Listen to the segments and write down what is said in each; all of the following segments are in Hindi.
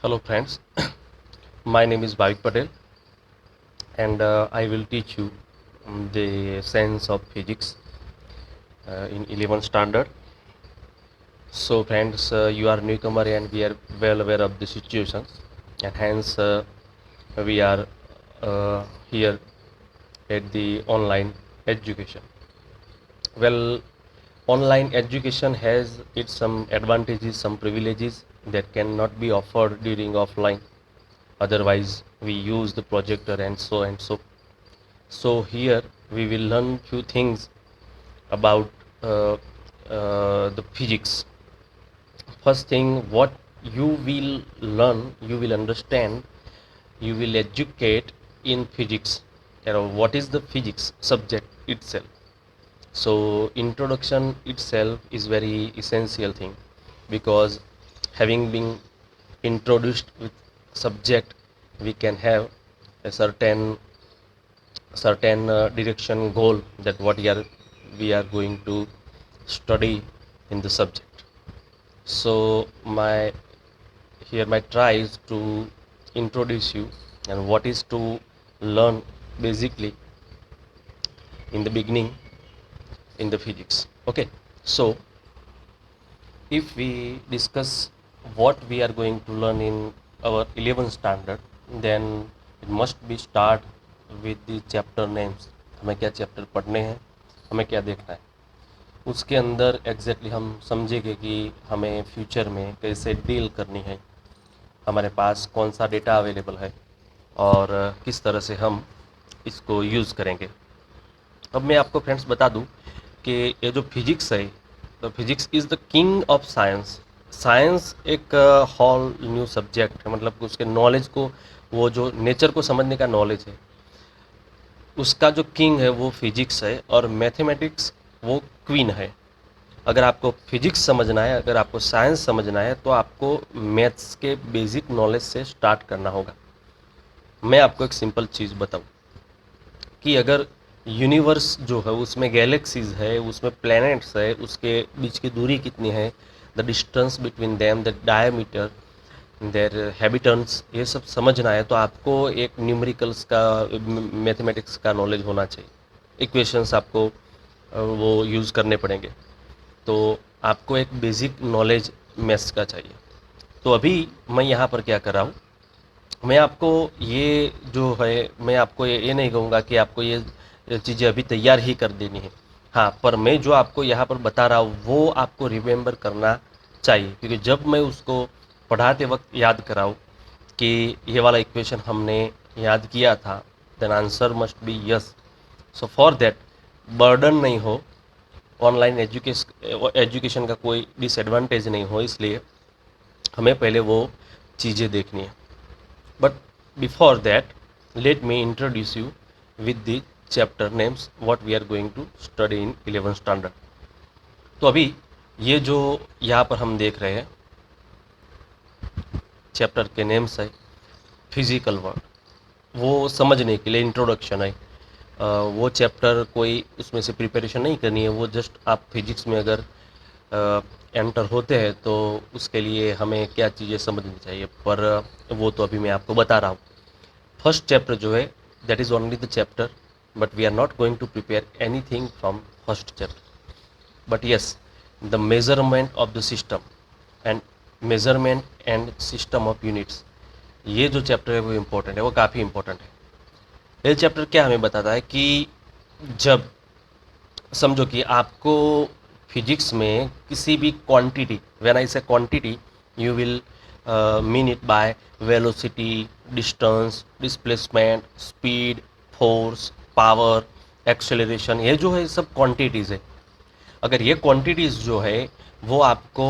Hello friends, my name is Bhavik Patel and I will teach you the science of physics in 11th standard. So friends, you are newcomer and we are well aware of the situations, and hence we are here at the online education. Well, online education has its some advantages, some privileges that cannot be offered during offline. Otherwise, we use the projector and so and so. So here we will learn few things about the physics. First thing, what you will learn, you will understand, you will educate in physics. What is the physics subject itself? So introduction itself is very essential thing, because having been introduced with subject, we can have a certain direction goal that what we are going to study in the subject. So my try is to introduce you and what is to learn basically in the beginning in the physics. Okay, so if we discuss what we are going to learn in our 11th standard, then it must be start with the chapter names. हमें क्या चैप्टर पढ़ने हैं, हमें क्या देखना है, उसके अंदर एग्जैक्टली हम समझेंगे कि हमें फ्यूचर में कैसे डील करनी है, हमारे पास कौन सा डेटा अवेलेबल है और किस तरह से हम इसको यूज़ करेंगे. अब मैं आपको फ्रेंड्स बता दूं कि ये जो फिजिक्स है, तो physics is the king of science. Science एक होल न्यू सब्जेक्ट है, मतलब उसके नॉलेज को, वो जो नेचर को समझने का नॉलेज है, उसका जो किंग है वो फिजिक्स है, और मैथमेटिक्स वो क्वीन है. अगर आपको फिजिक्स समझना है, अगर आपको साइंस समझना है, तो आपको मैथ्स के बेसिक नॉलेज से स्टार्ट करना होगा. मैं आपको एक सिंपल चीज़ बताऊं कि अगर यूनिवर्स जो है उसमें गैलेक्सीज है, उसमें प्लैनेट्स है, उसके बीच की दूरी कितनी है, the distance between them, the diameter, their habitants, ये सब समझना है तो आपको एक न्यूमेरिकल्स का, मैथमेटिक्स का नॉलेज होना चाहिए. इक्वेशंस आपको वो यूज़ करने पड़ेंगे, तो आपको एक बेसिक नॉलेज मैथ्स का चाहिए. तो अभी मैं यहाँ पर क्या कर रहा हूँ, मैं आपको ये जो है, मैं आपको ये नहीं कहूँगा कि आपको ये चीज़ें अभी तैयार ही कर देनी है. हाँ, पर मैं जो आपको यहाँ पर बता रहा हूँ वो आपको रिमेंबर करना चाहिए, क्योंकि जब मैं उसको पढ़ाते वक्त याद कराऊँ कि ये वाला इक्वेशन हमने याद किया था, then answer must be yes. So for that burden नहीं हो, ऑनलाइन एजुकेशन का कोई डिसएडवांटेज नहीं हो, इसलिए हमें पहले वो चीज़ें देखनी है. But before that, let me introduce you with the chapter names what we are going to study in 11th standard. तो अभी ये जो यहाँ पर हम देख रहे हैं चैप्टर के नेम्स है, फिजिकल वर्ड, वो समझने के लिए इंट्रोडक्शन है. वो चैप्टर कोई उसमें से प्रिपरेशन नहीं करनी है, वो जस्ट आप फिजिक्स में अगर एंटर होते हैं तो उसके लिए हमें क्या चीज़ें समझनी चाहिए, पर वो तो अभी मैं आपको बता रहा हूँ. फर्स्ट चैप्टर जो है, that is only the chapter, but we are not going to prepare anything from first chapter. But yes, the measurement of the system and measurement and system of units, ये जो चैप्टर है वो इम्पोर्टेंट है, वो काफ़ी इम्पोर्टेंट है. ये चैप्टर क्या हमें बताता है कि जब समझो कि आपको फिजिक्स में किसी भी क्वांटिटी, व्हेन आई से quantity, you will mean it by velocity, distance, displacement, speed, force, power, acceleration, ये जो है सब क्वांटिटीज़ है. अगर ये क्वांटिटीज़ जो है वो आपको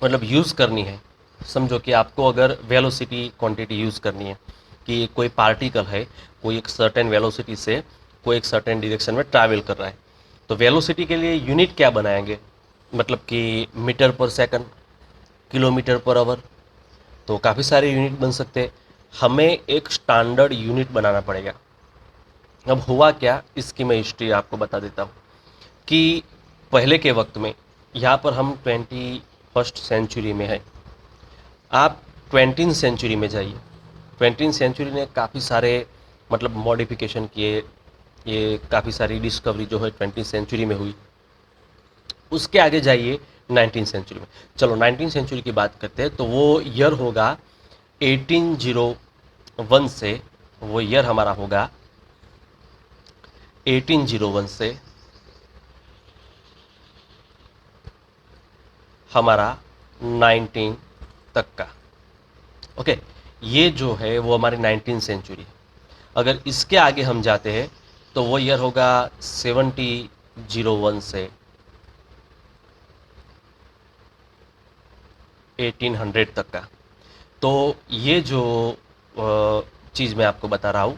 मतलब यूज़ करनी है, समझो कि आपको अगर वेलोसिटी क्वांटिटी यूज़ करनी है कि कोई पार्टिकल है, कोई एक सर्टेन वेलोसिटी से कोई एक सर्टेन डायरेक्शन में ट्रैवल कर रहा है, तो वेलोसिटी के लिए यूनिट क्या बनाएंगे, मतलब कि मीटर पर सेकंड, किलोमीटर पर आवर, तो काफ़ी सारे यूनिट बन सकते हैं. हमें एक स्टैंडर्ड यूनिट बनाना पड़ेगा. अब हुआ क्या, इसकी मैं हिस्ट्री आपको बता देता हूँ कि पहले के वक्त में, यहाँ पर हम 21st सेंचुरी में है, आप 20वीं सेंचुरी में जाइए। 20वीं सेंचुरी ने काफ़ी सारे मतलब मॉडिफिकेशन किए, ये काफ़ी सारी डिस्कवरी जो है 20वीं सेंचुरी में हुई। उसके आगे जाइए 19वीं सेंचुरी में। चलो 19वीं सेंचुरी की बात करते हैं, तो वो ईयर होगा 1801 से, वो ईयर हमारा होगा 1801 से हमारा 19 तक का। ओके, ये जो है वो हमारी 19वीं सेंचुरी है। अगर इसके आगे हम जाते हैं तो वो ईयर होगा 1701 से 1800 तक का। तो ये जो चीज़ मैं आपको बता रहा हूँ,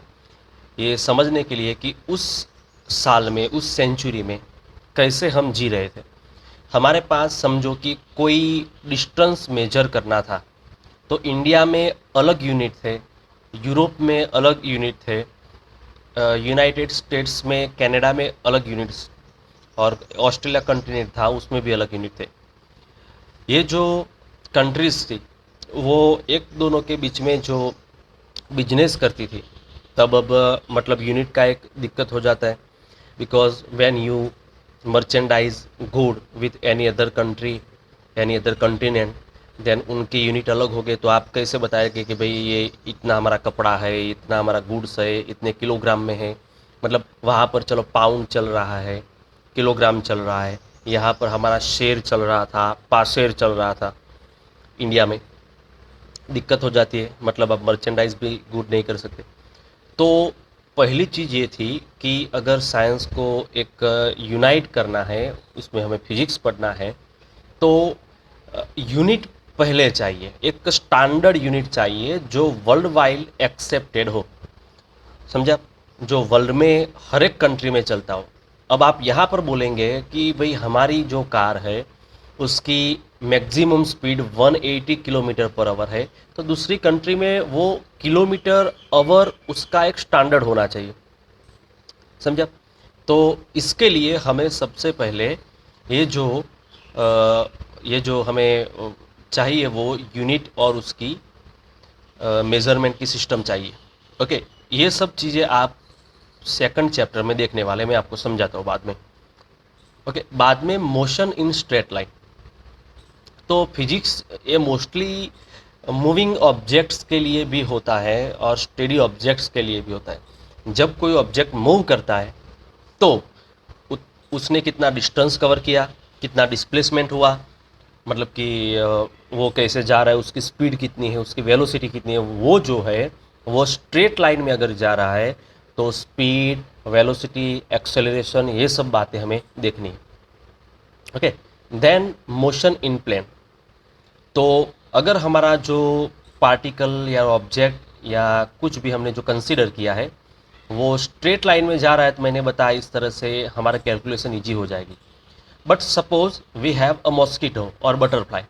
ये समझने के लिए कि उस साल में, उस सेंचुरी में कैसे हम जी रहे थे। हमारे पास समझो कि कोई डिस्टेंस मेजर करना था तो इंडिया में अलग यूनिट थे, यूरोप में अलग यूनिट थे, यूनाइटेड स्टेट्स में, कनाडा में अलग यूनिट्स, और ऑस्ट्रेलिया कंटिनेंट था उसमें भी अलग यूनिट थे। ये जो कंट्रीज़ थी वो एक दोनों के बीच में जो बिजनेस करती थी, तब अब मतलब यूनिट का एक दिक्कत हो जाता है। Because when you merchandise good with any other country, any other continent, then उनकी यूनिट अलग हो गए, तो आप कैसे बताएंगे कि भाई ये इतना हमारा कपड़ा है, इतना हमारा गुड्स है, इतने किलोग्राम में है। मतलब वहाँ पर चलो पाउंड चल रहा है, किलोग्राम चल रहा है, यहाँ पर हमारा शेर चल रहा था, पासेर चल रहा था। इंडिया में दिक्कत हो जाती है, मतलब आप मर्चेंडाइज भी गुड नहीं कर सकते। तो पहली चीज़ ये थी कि अगर साइंस को एक यूनाइट करना है, उसमें हमें फिजिक्स पढ़ना है, तो यूनिट पहले चाहिए, एक स्टैंडर्ड यूनिट चाहिए जो वर्ल्ड वाइड एक्सेप्टेड हो। समझा? जो वर्ल्ड में हर एक कंट्री में चलता हो। अब आप यहाँ पर बोलेंगे कि भाई हमारी जो कार है उसकी maximum speed 180 kilometre per hour है, तो दूसरी कंट्री में वो किलोमीटर आवर उसका एक स्टैंडर्ड होना चाहिए। समझा? तो इसके लिए हमें सबसे पहले ये जो हमें चाहिए वो यूनिट और उसकी मेज़रमेंट की सिस्टम चाहिए। ओके, ये सब चीज़ें आप सेकंड चैप्टर में देखने वाले, मैं आपको समझाता हूँ बाद में। ओके, बाद में मोशन इन स्ट्रेट लाइन। तो फिजिक्स ये मोस्टली मूविंग ऑब्जेक्ट्स के लिए भी होता है और स्टेडी ऑब्जेक्ट्स के लिए भी होता है। जब कोई ऑब्जेक्ट मूव करता है तो उसने कितना डिस्टेंस कवर किया, कितना डिस्प्लेसमेंट हुआ, मतलब कि वो कैसे जा रहा है, उसकी स्पीड कितनी है, उसकी वेलोसिटी कितनी है, वो जो है वो स्ट्रेट लाइन में अगर जा रहा है तो स्पीड, वेलोसिटी, एक्सेलरेशन, ये सब बातें हमें देखनी है। Okay, then motion in plane. तो अगर हमारा जो पार्टिकल या ऑब्जेक्ट या कुछ भी हमने जो कंसीडर किया है वो स्ट्रेट लाइन में जा रहा है, तो मैंने बताया इस तरह से हमारा कैलकुलेशन ईजी हो जाएगी। But suppose we have a mosquito और बटरफ्लाई।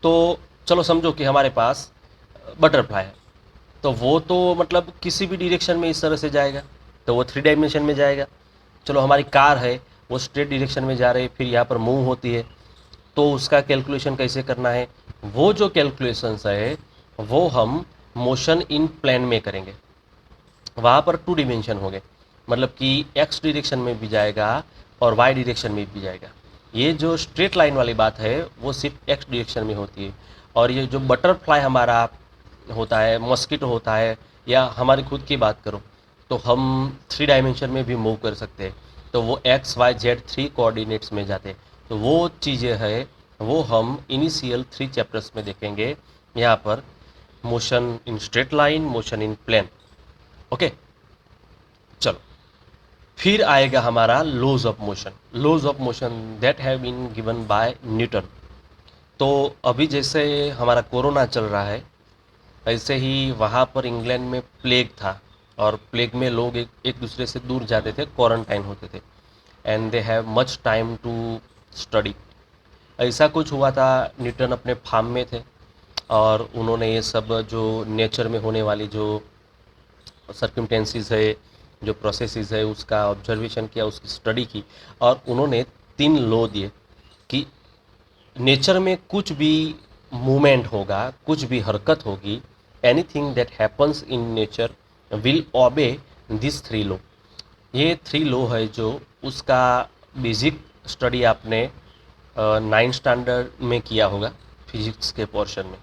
तो चलो समझो कि हमारे पास बटरफ्लाई है, तो वो तो मतलब किसी भी डायरेक्शन में इस तरह से जाएगा, तो वो 3 डायमेंशन में जाएगा। चलो हमारी कार है, वो स्ट्रेट डायरेक्शन में जा रही है, फिर यहाँ पर मूव होती है, तो उसका कैलकुलेशन कैसे करना है, वो जो कैलकुलेशंस है वो हम मोशन इन प्लेन में करेंगे। वहाँ पर 2 डिमेंशन हो गए, मतलब कि एक्स डायरेक्शन में भी जाएगा और वाई डायरेक्शन में भी जाएगा। ये जो स्ट्रेट लाइन वाली बात है वो सिर्फ एक्स डायरेक्शन में होती है। और ये जो बटरफ्लाई हमारा होता है, मॉस्किटो होता है, या हमारी खुद की बात करो तो हम 3 डायमेंशन में भी मूव कर सकते हैं, तो वो एक्स वाई जेड 3 कोऑर्डिनेट्स में जाते हैं। तो वो चीज़ें हैं वो हम इनिशियल 3 चैप्टर्स में देखेंगे। यहाँ पर motion in straight line, motion in plane. Okay, चलो फिर आएगा हमारा laws of motion. Laws of motion that have been given by Newton. तो अभी जैसे हमारा कोरोना चल रहा है, ऐसे ही वहाँ पर इंग्लैंड में प्लेग था, और प्लेग में लोग एक दूसरे से दूर जाते थे, क्वारंटाइन होते थे, and they have much time to study. ऐसा कुछ हुआ था, न्यूटन अपने फार्म में थे और उन्होंने ये सब जो नेचर में होने वाली जो सर्कमटेंसेस है, जो प्रोसेसेस है, उसका ऑब्जर्वेशन किया, उसकी स्टडी की, और उन्होंने 3 लॉ दिए कि नेचर में कुछ भी मूवमेंट होगा, कुछ भी हरकत होगी, anything that happens in nature will obey this three law. ये थ्री लॉ है जो उसका बेसिक स्टडी आपने 9th स्टैंडर्ड में किया होगा फिजिक्स के पोर्शन में।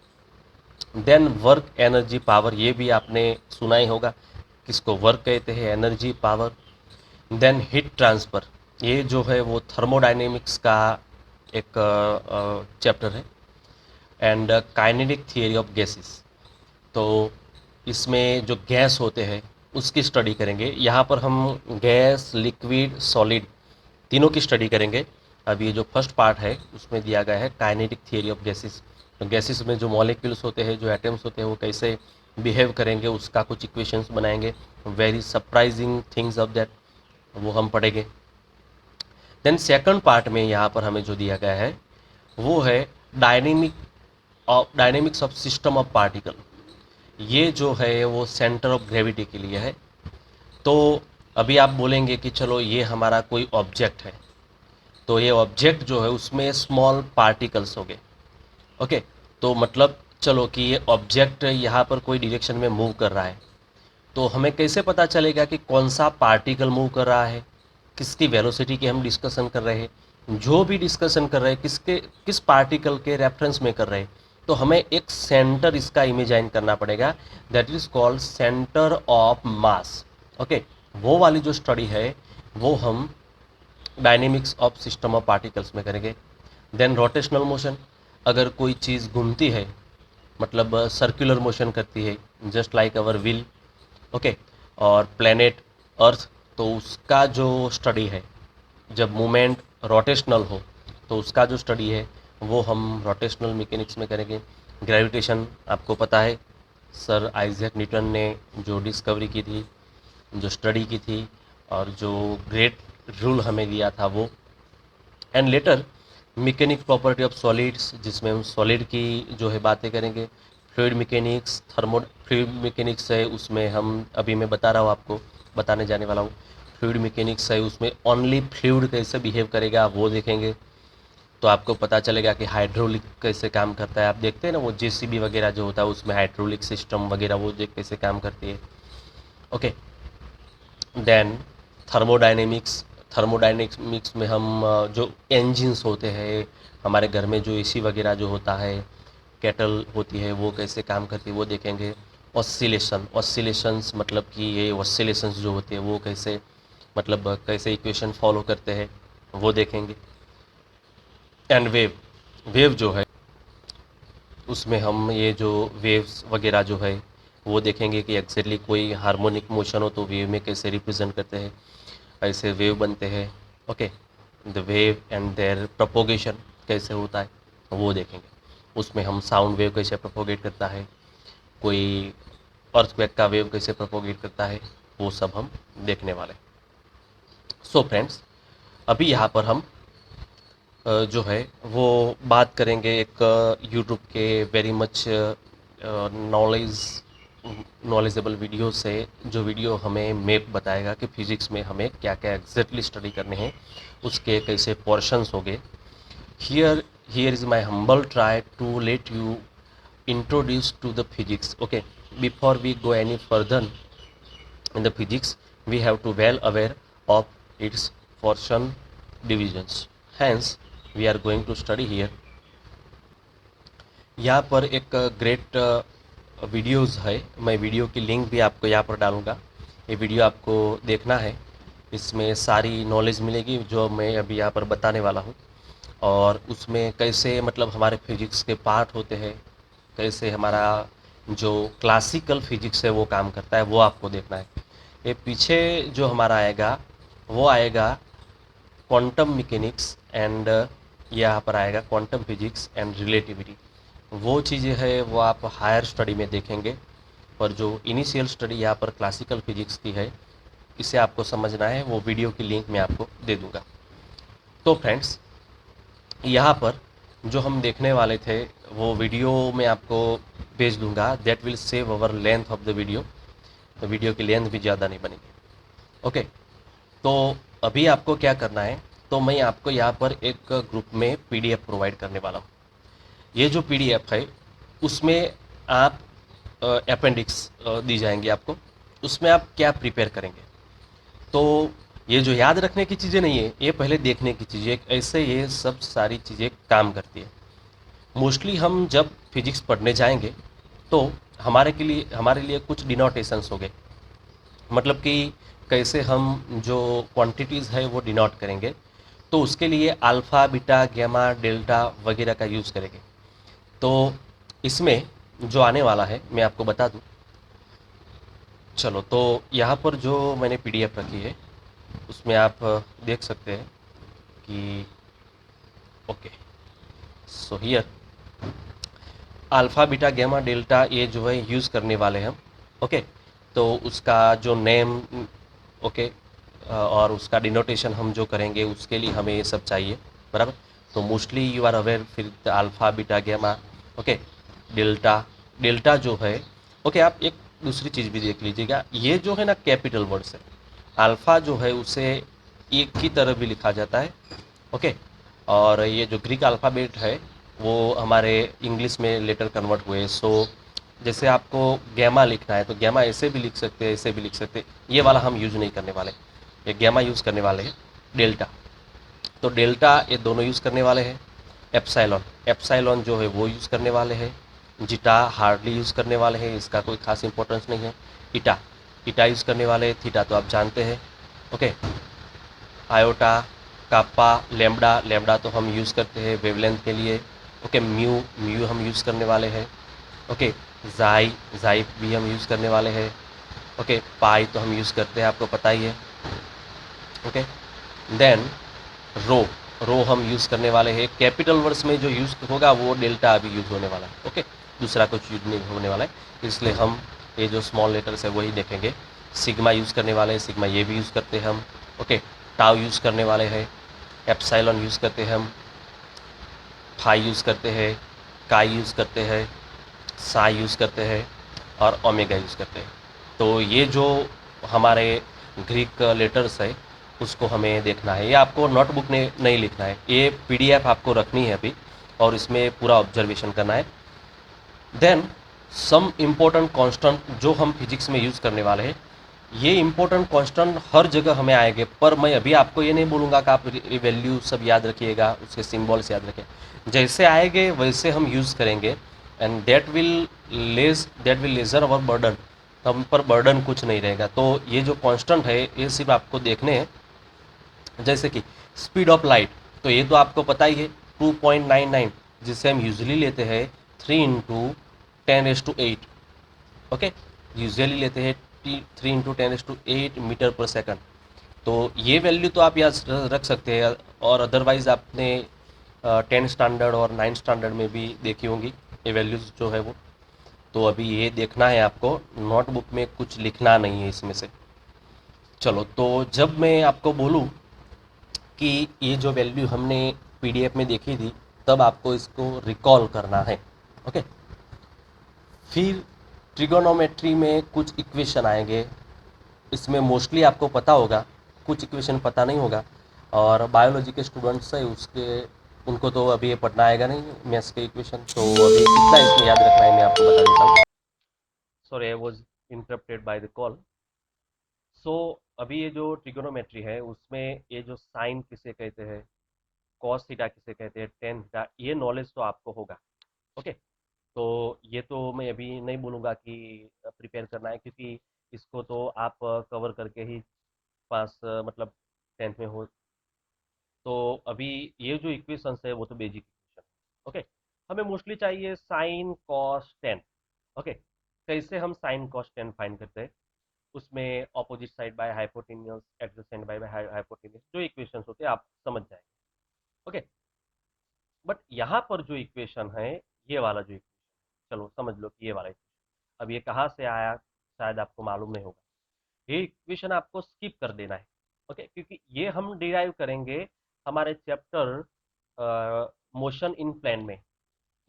देन वर्क, एनर्जी, पावर, ये भी आपने सुना ही होगा, किसको वर्क कहते हैं, energy, power. Then heat transfer, ये जो है वो थर्मोडाइनेमिक्स का एक चैप्टर है। And kinetic theory of gases, तो इसमें जो गैस होते हैं उसकी स्टडी करेंगे। यहाँ पर हम गैस, लिक्विड, सॉलिड तीनों की स्टडी करेंगे। अब ये जो फर्स्ट पार्ट है उसमें दिया गया है काइनेटिक थियरी ऑफ गैसेस। तो गैसेस में जो मॉलिक्यूल्स होते हैं, जो एटम्स होते हैं, वो कैसे बिहेव करेंगे, उसका कुछ इक्वेशंस बनाएंगे। Very surprising things of that, वो हम पढ़ेंगे। देन सेकंड पार्ट में यहाँ पर हमें जो दिया गया है वो है dynamics of system of particle. ये जो है वो सेंटर ऑफ ग्रेविटी के लिए है। तो अभी आप बोलेंगे कि चलो ये हमारा कोई ऑब्जेक्ट है, तो ये ऑब्जेक्ट जो है उसमें स्मॉल पार्टिकल्स हो गए। ओके, तो मतलब चलो कि ये ऑब्जेक्ट यहाँ पर कोई डायरेक्शन में मूव कर रहा है, तो हमें कैसे पता चलेगा कि कौन सा पार्टिकल मूव कर रहा है, किसकी वेलोसिटी की हम डिस्कशन कर रहे हैं। जो भी डिस्कशन कर रहे हैं किस पार्टिकल के रेफरेंस में कर रहे हैं, तो हमें एक सेंटर इसका इमेजाइन करना पड़ेगा, that is called centre of mass. Okay, वो वाली जो स्टडी है वो हम dynamics of system of particles में करेंगे। देन रोटेशनल मोशन, अगर कोई चीज़ घूमती है, मतलब सर्कुलर मोशन करती है, just like our wheel. Okay, और प्लेनेट अर्थ, तो उसका जो स्टडी है, जब मूवमेंट रोटेशनल हो तो उसका जो स्टडी है वो हम रोटेशनल मैकेनिक्स में करेंगे। ग्रेविटेशन आपको पता है, सर आइजैक न्यूटन ने जो डिस्कवरी की थी, जो स्टडी की थी, और जो ग्रेट रूल हमें दिया था वो। And later mechanic property of solids, जिसमें हम सॉलिड की जो है बातें करेंगे। फ्लूइड मैकेनिक्स, फ्लूइड मैकेनिक्स है उसमें हम, अभी मैं बता रहा हूँ आपको, बताने जाने वाला हूँ। फ्लूइड मैकेनिक्स है उसमें ओनली फ्लूइड कैसे बिहेव करेगा वो देखेंगे। तो आपको पता चलेगा कि हाइड्रोलिक कैसे काम करता है। आप देखते हैं ना वो जेसीबी वगैरह जो होता है उसमें हाइड्रोलिक सिस्टम वगैरह वो देख कैसे काम करती है। Okay, then thermodynamics. थर्मोडाइनेमिक्स में हम जो इंजन्स होते हैं हमारे घर में, जो एसी वगैरह जो होता है, केटल होती है, वो कैसे काम करती है वो देखेंगे। ऑसिलेशंस मतलब कि ये ऑसिलेशंस जो होते हैं वो कैसे, मतलब कैसे इक्वेशन फॉलो करते हैं वो देखेंगे। एंड वेव जो है उसमें हम ये जो वेव्स वगैरह जो है वो देखेंगे कि एक्जैक्टली कोई हार्मोनिक मोशन हो तो वेव में कैसे रिप्रेजेंट करते हैं, ऐसे वेव बनते हैं। Okay, the wave and their propagation कैसे होता है वो देखेंगे। उसमें हम साउंड वेव कैसे प्रोपोगेट करता है, कोई अर्थक्वेक का वेव कैसे प्रोपोगेट करता है, वो सब हम देखने वाले। सो फ्रेंड्स, अभी यहाँ पर हम जो है वो बात करेंगे एक यूट्यूब के वेरी मच नॉलेजेबल वीडियो से, जो वीडियो हमें मैप बताएगा कि फिज़िक्स में हमें क्या क्या एग्जैक्टली स्टडी करने हैं, उसके कैसे पोर्शंस हो गए। Here is my humble try to let you introduce to the physics. Okay, before we go any further in the physics we have to well aware of its portion divisions, hence we are going to study here। यहाँ पर एक ग्रेट वीडियोज़ है, मैं वीडियो की लिंक भी आपको यहाँ पर डालूँगा। ये वीडियो आपको देखना है, इसमें सारी नॉलेज मिलेगी जो मैं अभी यहाँ पर बताने वाला हूँ। और उसमें कैसे मतलब हमारे फिजिक्स के पार्ट होते हैं, कैसे हमारा जो क्लासिकल फिजिक्स है वो काम करता है, वो आपको देखना है। ये पीछे जो हमारा आएगा वो आएगा क्वांटम मैकेनिक्स एंड यहाँ पर आएगा क्वांटम फिजिक्स एंड रिलेटिविटी। वो चीज़ें है वो आप हायर स्टडी में देखेंगे, पर जो इनिशियल स्टडी यहाँ पर क्लासिकल फिजिक्स की है, इसे आपको समझना है, वो वीडियो की लिंक मैं आपको दे दूँगा। तो फ्रेंड्स, यहाँ पर जो हम देखने वाले थे वो वीडियो में आपको भेज दूँगा, that will save our length of the video. तो वीडियो की लेंथ भी ज़्यादा नहीं बनेगी। ओके, तो अभी आपको क्या करना है, तो मैं आपको यहाँ पर एक ग्रुप में पीडीएफ प्रोवाइड करने वाला हूँ। ये जो पीडीएफ है उसमें आप अपेंडिक्स दी जाएंगी आपको, उसमें आप क्या प्रिपेयर करेंगे। तो ये जो याद रखने की चीज़ें नहीं है, ये पहले देखने की चीज़ें, ऐसे ये सब सारी चीज़ें काम करती है। मोस्टली हम जब फिजिक्स पढ़ने जाएंगे तो हमारे लिए कुछ डिनोटेशंस हो गए, मतलब कि कैसे हम जो क्वांटिटीज़ है वो डिनोट करेंगे। तो उसके लिए अल्फ़ा बीटा गैमा डेल्टा वगैरह का यूज़ करेंगे। तो इसमें जो आने वाला है मैं आपको बता दूं। चलो, तो यहाँ पर जो मैंने पीडीएफ रखी है उसमें आप देख सकते हैं कि okay, so here alpha beta gamma delta ये जो है यूज़ करने वाले हैं हम। ओके, तो उसका जो नेम, ओके, और उसका डिनोटेशन हम जो करेंगे उसके लिए हमें ये सब चाहिए, बराबर। तो मोस्टली यू आर अवेयर फिर alpha beta gamma, okay, delta. Delta जो है, ओके, आप एक दूसरी चीज़ भी देख लीजिएगा, ये जो है ना कैपिटल वर्ड्स है। अल्फ़ा जो है उसे एक की तरह भी लिखा जाता है, ओके। और ये जो ग्रीक अल्फ़ाबेट है वो हमारे इंग्लिश में लेटर कन्वर्ट हुए। सो जैसे आपको गैमा लिखना है तो गैमा ऐसे भी लिख सकते हैं, ऐसे भी लिख सकते हैं, ये वाला हम यूज़ नहीं करने वाले, ये गैमा यूज़ करने वाले हैं। डेल्टा, तो डेल्टा ये दोनों यूज़ करने वाले हैं। एप्साइलॉन, एप्साइलॉन जो है वो यूज़ करने वाले हैं। जीटा हार्डली यूज़ करने वाले हैं, इसका कोई खास इंपॉर्टेंस नहीं है। ईटा, ईटा यूज़ करने वाले हैं। थीटा तो आप जानते हैं, ओके। आयोटा, कापा, लैम्बडा, लैम्बडा तो हम यूज़ करते हैं वेवलेंथ के लिए, ओके। म्यू, म्यू हम यूज़ करने वाले हैं, ओके। जाई, जाई भी हम यूज़ करने वाले हैं, ओके। पाई तो हम यूज़ करते हैं, आपको पता ही है, ओके। देन रो, रो हम यूज़ करने वाले हैं। कैपिटल वर्ड्स में जो यूज़ होगा वो डेल्टा अभी यूज़ होने वाला है, ओके। दूसरा कुछ यूज नहीं होने वाला है, इसलिए हम ये जो स्मॉल लेटर्स है वही देखेंगे। सिग्मा यूज़ करने वाले हैं, सिग्मा ये भी यूज़ करते हैं हम, ओके। टाउ यूज़ करने वाले हैं। एप्साइलॉन यूज़ करते हैं हम। फाई यूज़ करते हैं। काई यूज़ करते हैं। साई यूज़ करते हैं। और ओमेगा यूज़ करते हैं। तो ये जो हमारे ग्रीक लेटर्स है उसको हमें देखना है। ये आपको नोटबुक में नहीं लिखना है, ये पीडीएफ आपको रखनी है अभी और इसमें पूरा ऑब्जर्वेशन करना है। देन सम इम्पोर्टेंट कांस्टेंट जो हम फिजिक्स में यूज़ करने वाले हैं, ये इम्पोर्टेंट कांस्टेंट हर जगह हमें आएंगे, पर मैं अभी आपको ये नहीं बोलूँगा कि आप वैल्यू सब याद रखिएगा, उसके सिंबल्स याद रखें। जैसे आएंगे वैसे हम यूज़ करेंगे and that will lesser our burden, हम पर बर्डन कुछ नहीं रहेगा। तो ये जो कांस्टेंट है ये सिर्फ आपको देखने हैं। जैसे कि स्पीड ऑफ लाइट, तो ये तो आपको पता ही है 2.99, जिसे हम यूजली लेते हैं 3 × 10⁸ ओके। यूजुअली लेते हैं 3 × 10⁸ मीटर पर सेकंड। तो ये वैल्यू तो आप याद रख सकते हैं, और अदरवाइज़ आपने 10 स्टैंडर्ड और 9 स्टैंडर्ड में भी देखी होंगी ये वैल्यूज़ जो है वो। तो अभी ये देखना है आपको, नोटबुक में कुछ लिखना नहीं है इसमें से। चलो, तो जब मैं आपको बोलूँ कि ये जो वैल्यू हमने पीडीएफ में देखी थी, तब आपको इसको रिकॉल करना है, ओके। फिर ट्रिगोनोमेट्री में कुछ इक्वेशन आएंगे, इसमें मोस्टली आपको पता होगा, कुछ इक्वेशन पता नहीं होगा। और बायोलॉजी के स्टूडेंट्स है उसके, उनको तो अभी ये पढ़ना आएगा नहीं मैथ्स के इक्वेशन, तो अभी इतना इसमें याद रखना है, मैं आपको बता देता हूँ। Sorry, I was interrupted by the call. So अभी ये जो ट्रिगोनोमेट्री है उसमें ये जो साइन किसे कहते हैं, कॉस थीटा किसे कहते हैं, टेन थीटा, ये नॉलेज तो आपको होगा, ओके। तो ये तो मैं अभी नहीं बोलूँगा कि प्रिपेयर करना है, क्योंकि इसको तो आप कवर करके ही पास, मतलब 10th में हो। तो अभी ये जो इक्वेशंस है वो तो बेसिक इक्वेशन, ओके। हमें मोस्टली चाहिए साइन कॉस टेन, ओके। कैसे हम साइन कॉस टेन फाइंड करते हैं, उसमें opposite side by hypotenuse, adjacent by hypotenuse, जो इक्वेशंस होते हैं आप समझ जाएंगे, ओके। बट यहाँ पर जो इक्वेशन है, ये वाला जो इक्वेशन, चलो समझ लो कि ये वाला इक्वेशन अब ये कहाँ से आया, शायद आपको मालूम नहीं होगा। ये इक्वेशन आपको स्किप कर देना है, ओके, क्योंकि ये हम डिराइव करेंगे हमारे चैप्टर मोशन इन प्लेन में।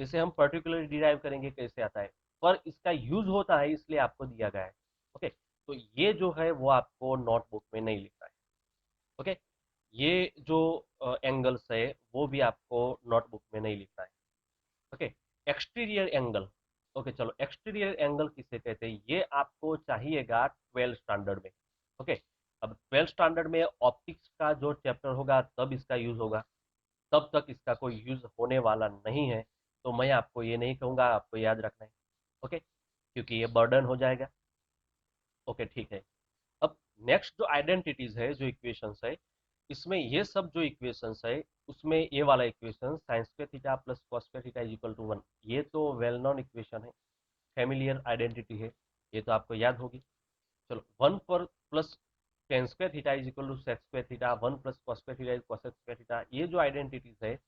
जिसे हम पर्टिकुलर डिराइव करेंगे कैसे आता है, पर इसका यूज होता है इसलिए आपको दिया गया है, ओके। तो ये जो है वो आपको नोटबुक में नहीं लिखना है, ओके। ये जो एंगल्स है वो भी आपको नोटबुक में नहीं लिखना है। Okay, exterior angle. ओके चलो, एक्सटीरियर एंगल किसे कहते हैं, ये आपको चाहिएगा 12 स्टैंडर्ड में। ओके, अब 12 स्टैंडर्ड में ऑप्टिक्स का जो चैप्टर होगा तब इसका यूज होगा, तब तक इसका कोई यूज होने वाला नहीं है। तो मैं आपको ये नहीं कहूंगा, आपको याद रखना है। ओके, क्योंकि ये बर्डन हो जाएगा। ओके ठीक है। अब नेक्स्ट जो आइडेंटिटीज है, जो इक्वेशंस है, इसमें ये सब जो इक्वेशंस है, उसमें ये वाला equation sine square theta plus cos square theta is equal to 1, ये तो वेल नोन इक्वेशन है, फेमिलियर आइडेंटिटी है, ये तो आपको याद होगी। चलो, 1 पर plus tan square theta is equal to sec square theta, 1 plus cos square theta is cos square theta, ये जो आइडेंटिटीज है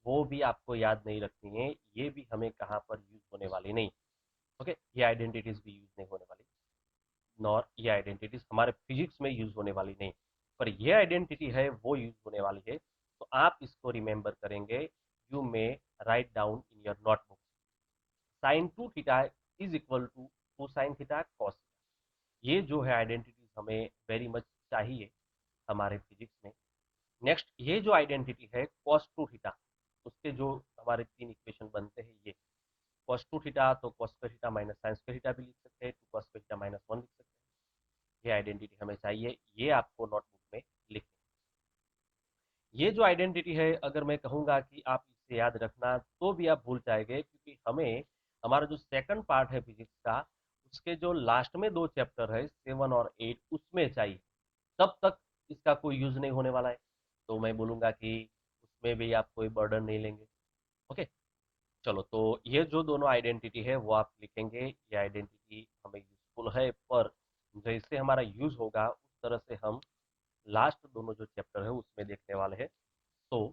वो भी आपको याद नहीं रखनी है, ये भी हमें कहाँ पर यूज होने वाली नहीं। ओके, ये आइडेंटिटीज भी यूज नहीं होने वाली, नॉर ये आइडेंटिटीज हमारे फिजिक्स में यूज होने वाली नहीं, पर ये आइडेंटिटी है वो यूज होने वाली है। तो आप इसको रिमेंबर करेंगे, you may write down in your notebook, sine two theta is equal to two sine theta cos. ये जो है आइडेंटिटीज हमें वेरी मच चाहिए हमारे फिजिक्स में। नेक्स्ट, ये जो आइडेंटिटी है कॉस टू थीटा, उसके जो हमारे तीन इक्वेशन बनते हैं, ये कॉस टू थीटा तो cos square theta minus sine square theta भी लिख सकते हैं, two cos square theta minus 1 लिख सकते हैं। ये आइडेंटिटी हमें चाहिए, ये आपको नोटबुक में लिखनी है। ये जो आइडेंटिटी है, अगर मैं कहूंगा कि आप इसे याद रखना तो भी आप भूल जाएंगे, क्योंकि हमें हमारा जो सेकंड पार्ट है फिजिक्स का, उसके जो लास्ट में दो चैप्टर है 7 और 8, उसमें चाहिए, तब तक इसका कोई यूज नहीं होने वाला है। तो मैं बोलूंगा कि उसमें भी आप कोई बर्डन नहीं लेंगे। ओके चलो, तो ये जो दोनों आइडेंटिटी है वो आप लिखेंगे, ये आइडेंटिटी हमें यूजफुल है, पर जैसे हमारा यूज होगा उस तरह से हम लास्ट दोनों जो चैप्टर है उसमें देखने वाले हैं, तो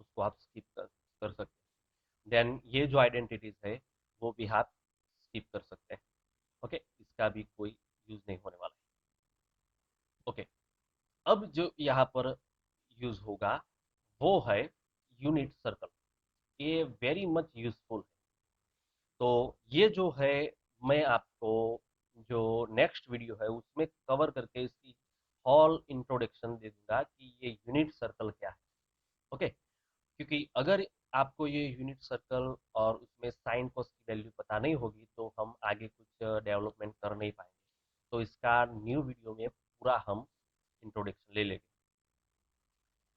उसको आप स्किप कर सकते हैं। देन ये जो आइडेंटिटीज है वो भी आप स्किप कर सकते हैं। ओके, इसका भी कोई यूज नहीं होने वाला है। ओके, अब जो यहाँ पर यूज होगा वो है यूनिट सर्कल, ये वेरी मच यूजफुल है। तो ये जो है, मैं आपको जो नेक्स्ट वीडियो है उसमें कवर करके इसकी ऑल इंट्रोडक्शन दे दूंगा कि ये यूनिट सर्कल क्या है। ओके, क्योंकि अगर आपको ये यूनिट सर्कल और उसमें साइन कॉस की वैल्यू पता नहीं होगी तो हम आगे कुछ डेवलपमेंट कर नहीं पाएंगे। तो इसका न्यू वीडियो में पूरा हम इंट्रोडक्शन ले लेंगे।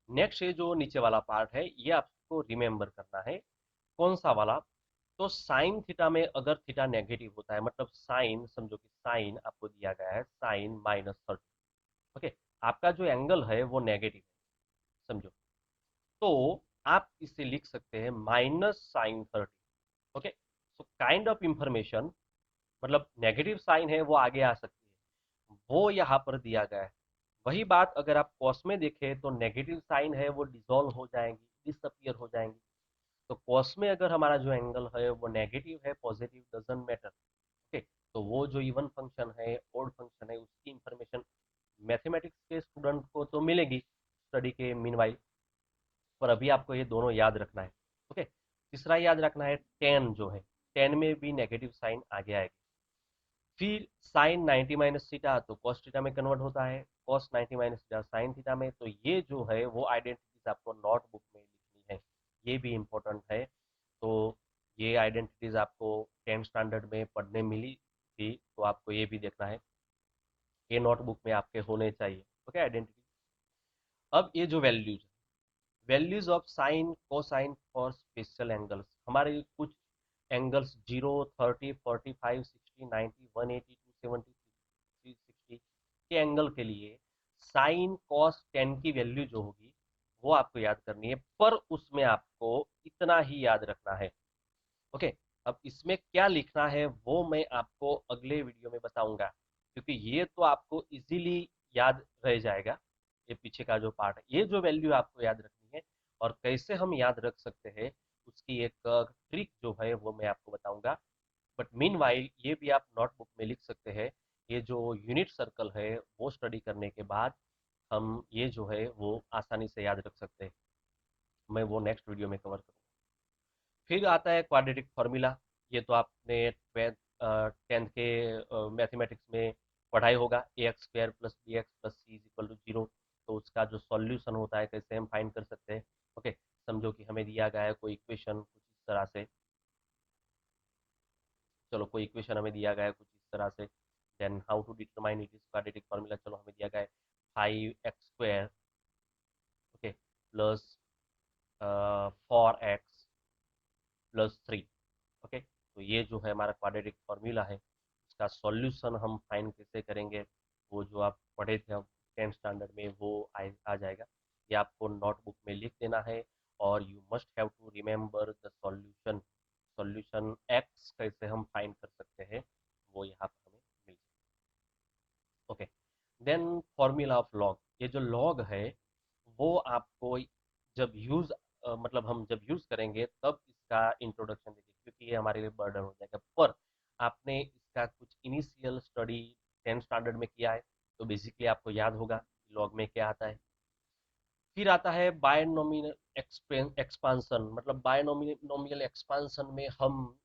नेक्स्ट ये जो नीचे वाला पार्ट है ये आपको रिमेम्बर करना है, कौन सा वाला, तो साइन थीटा में अगर थीटा नेगेटिव होता है, मतलब साइन, समझो कि साइन आपको दिया गया है साइन -30। ओके, आपका जो एंगल है वो नेगेटिव है समझो, तो आप इसे लिख सकते हैं -sin30। Okay, so kind of information, मतलब नेगेटिव साइन है वो आगे आ सकती है, वो यहाँ पर दिया गया है। वही बात अगर आप कॉस में देखें तो नेगेटिव साइन है वो डिसॉल्व हो जाएंगी, डिसअपियर हो जाएंगी। तो कॉस में अगर हमारा जो एंगल है वो नेगेटिव है, पॉजिटिव डजंट मैटर। ओके, तो वो जो इवन फंक्शन है, ओड फंक्शन है, उसकी इंफॉर्मेशन मैथमेटिक्स के स्टूडेंट को तो मिलेगी स्टडी के मीनवाइल, पर अभी आपको ये दोनों याद रखना है। ओके, तीसरा याद रखना है टेन जो है, टेन में भी नेगेटिव साइन आगे आएगी। फिर साइन 90 माइनस थीटा तो कॉस थीटा में कन्वर्ट होता है, cos 90 minus theta sine theta में। तो ये जो है वो आइडेंटिटीज आपको नोटबुक में लिखनी है, ये भी इम्पोर्टेंट है। तो ये आइडेंटिटीज आपको 10th स्टैंडर्ड में पढ़ने मिली थी, तो आपको ये भी देखना है, ये नोटबुक में आपके होने चाहिए। Okay, identity. अब ये जो values, values of sine cosine for special angles, हमारे कुछ एंगल्स 0, 30, 45, 60, 90, 180, 270, 360 के एंगल के लिए साइन कॉस टेन की वैल्यू जो होगी वो आपको याद करनी है, पर उसमें आपको इतना ही याद रखना है। ओके, अब इसमें क्या लिखना है वो मैं आपको अगले वीडियो में बताऊंगा, क्योंकि ये तो आपको इजीली याद रह जाएगा, ये पीछे का जो पार्ट है, ये जो वैल्यू आपको याद रखनी है और कैसे हम याद रख सकते हैं उसकी एक ट्रिक जो है वो मैं आपको बताऊंगा। बट मीन वाइल ये भी आप नोटबुक में लिख सकते हैं, ये जो यूनिट सर्कल है वो स्टडी करने के बाद हम ये जो है वो आसानी से याद रख सकते हैं। मैं वो नेक्स्ट वीडियो में कवर करूँगा। फिर आता है क्वाड्रेटिक फार्मूला, ये तो आपने 10th के मैथमेटिक्स में पढ़ाई होगा, A X square plus B X plus C is equal to 0। तो उसका जो सॉल्यूशन होता है कैसे हम फाइंड कर सकते हैं। ओके, समझो कि हमें दिया गया है कोई इक्वेशन कुछ इस तरह से, चलो कोई इक्वेशन हमें दिया गया है कुछ इस तरह से, then how to determine it is quadratic formula, चलो हमें दिया गया है 5x² okay plus 4x plus 3 okay. तो ये जो है हमारा क्वाड्रेटिक फॉर्मूला है, इसका सॉल्यूशन हम फाइंड कैसे करेंगे, वो जो आप पढ़े थे अब 10th स्टैंडर्ड में वो आ जाएगा। ये आपको नोटबुक में लिख देना है और you must have to remember the solution. Solution X कैसे हम फाइंड कर सकते हैं वो यहाँ पर हमें मिल जाए okay. Then formula of log, ये जो लॉग है वो आपको जब यूज मतलब हम जब यूज करेंगे तब इसका इंट्रोडक्शन देखिए, क्योंकि ये हमारे लिए बर्डन हो जाएगा। पर आपने इसका कुछ इनिशियल स्टडी 10th स्टैंडर्ड में किया है तो बेसिकली आपको याद होगा लॉग में क्या आता है। फिर आता है बायनोमियल एक्सपांसन, मतलब बायनोमियल एक्सपांसन में हम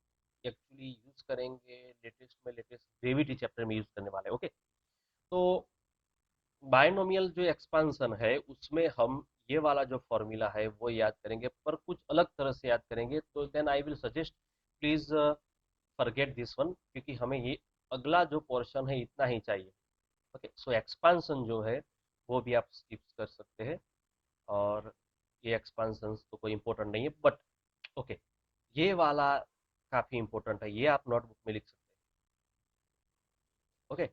एक्चुअली यूज करेंगे लेटेस्ट में लेटेस्ट ग्रेविटी चैप्टर में यूज करने वाले ओके। तो बायनोमियल जो एक्सपांसन है उसमें हम ये वाला जो फॉर्मूला है वो याद करेंगे, पर कुछ अलग तरह से याद करेंगे। तो then I will suggest please forget this one, क्योंकि हमें ये अगला जो पोर्शन है इतना ही चाहिए ओके। सो एक्सपांसन जो है वो भी आप स्किप कर सकते हैं, और ये एक्सपांसन तो कोई इंपॉर्टेंट नहीं है, बट ओके ये वाला काफी इंपॉर्टेंट है, ये आप नोटबुक में लिख सकते हैं okay.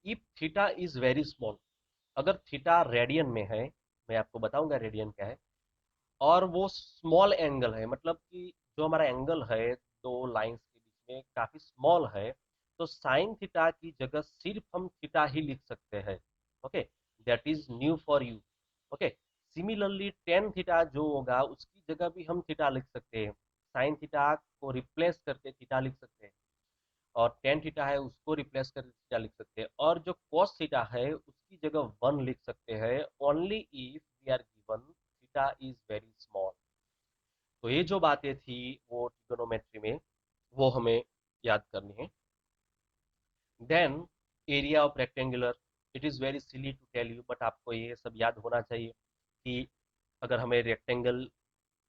If theta is very small, अगर थीटा रेडियन में है, मैं आपको बताऊंगा रेडियन क्या है, और वो स्मॉल एंगल है, मतलब कि जो हमारा एंगल है दो लाइंस के बीच में काफी स्मॉल है, तो साइन थीटा की जगह सिर्फ हम थीटा ही लिख सकते हैं okay. That is new for you okay. Similarly tan theta जो होगा उसकी जगह भी हम थीटा लिख सकते हैं, साइन थीटा को रिप्लेस करके थीटा लिख सकते हैं, और टेन थीटा है उसको रिप्लेस करके थीटा लिख सकते हैं, और जो कॉस थीटा है उसकी जगह वन लिख सकते हैं, only if we are given theta is very small. तो ये जो बातें थी वो ट्रिगोनोमेट्री में वो हमें याद करनी है। Then area of rectangular, it is very silly to tell you, but आपको ये सब याद होना चाहिए कि अगर हमें रेक्टेंगल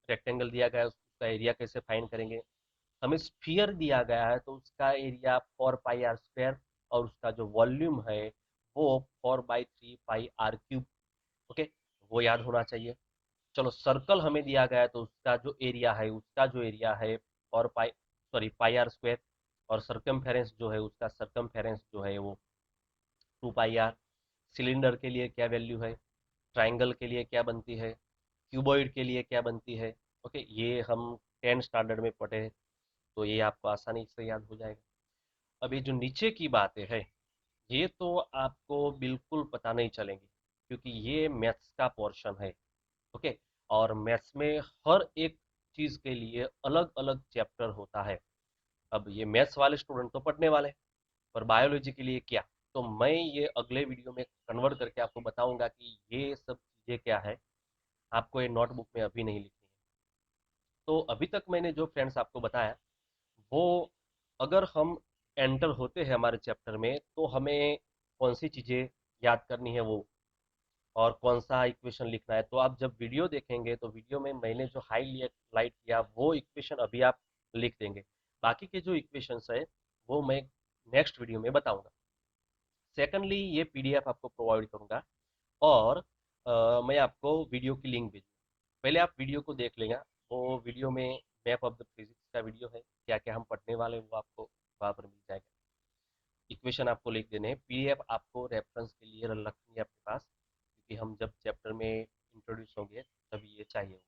रेक्टेंगल दिया गया है उसका एरिया कैसे फाइंड करेंगे। हमें स्फीयर दिया गया है तो उसका एरिया 4 पाई r² और उसका जो वॉल्यूम है वो 4/3 पाई r³ ओके, वो याद होना चाहिए। चलो सर्कल हमें दिया गया है तो उसका जो एरिया है 4 पाई, सॉरी, पाई r², और सरकमफेरेंस जो है उसका सरकमफेरेंस जो है वो 2 पाई r। सिलेंडर के लिए क्या वैल्यू है, ट्राइंगल के लिए क्या बनती है, क्यूबॉइड के लिए क्या बनती है ओके, ये हम 10 स्टैंडर्ड में पढ़े हैं, तो ये आपको आसानी से याद हो जाएगा। अभी जो नीचे की बातें हैं ये तो आपको बिल्कुल पता नहीं चलेंगी, क्योंकि ये मैथ्स का पोर्शन है ओके। और मैथ्स में हर एक चीज के लिए अलग अलग चैप्टर होता है। अब ये मैथ्स वाले स्टूडेंट तो पढ़ने वाले हैं, पर बायोलॉजी के लिए क्या, तो मैं ये अगले वीडियो में कन्वर्ट करके आपको बताऊंगा कि ये सब चीजें क्या है, आपको ये नोटबुक में अभी नहीं लिखनी है। तो अभी तक मैंने जो फ्रेंड्स आपको बताया वो, अगर हम एंटर होते हैं हमारे चैप्टर में तो हमें कौन सी चीजें याद करनी है वो, और कौन सा इक्वेशन लिखना है, तो आप जब वीडियो देखेंगे तो वीडियो में मैंने जो हाईलाइट किया वो इक्वेशन अभी आप लिख देंगे। बाकी के जो इक्वेशंस है वो मैं नेक्स्ट वीडियो में बताऊंगा। सेकेंडली ये पीडीएफ आपको प्रोवाइड करूंगा, और मैं आपको वीडियो की लिंक भेजूंगा। पहले आप वीडियो को देख लेंगे, वो वीडियो में मैप ऑफ द फिजिक्स का वीडियो है, क्या क्या हम पढ़ने वाले हैं वो आपको वहाँ पर मिल जाएगा। इक्वेशन आपको लिख देने हैं, पीडीएफ आपको रेफरेंस के लिए रखनी है अपने पास, क्योंकि हम जब चैप्टर में इंट्रोड्यूस होंगे तभी ये चाहिए।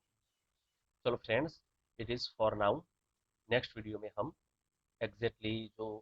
चलो friends, it is for now. Next video में हम एग्जैक्टली जो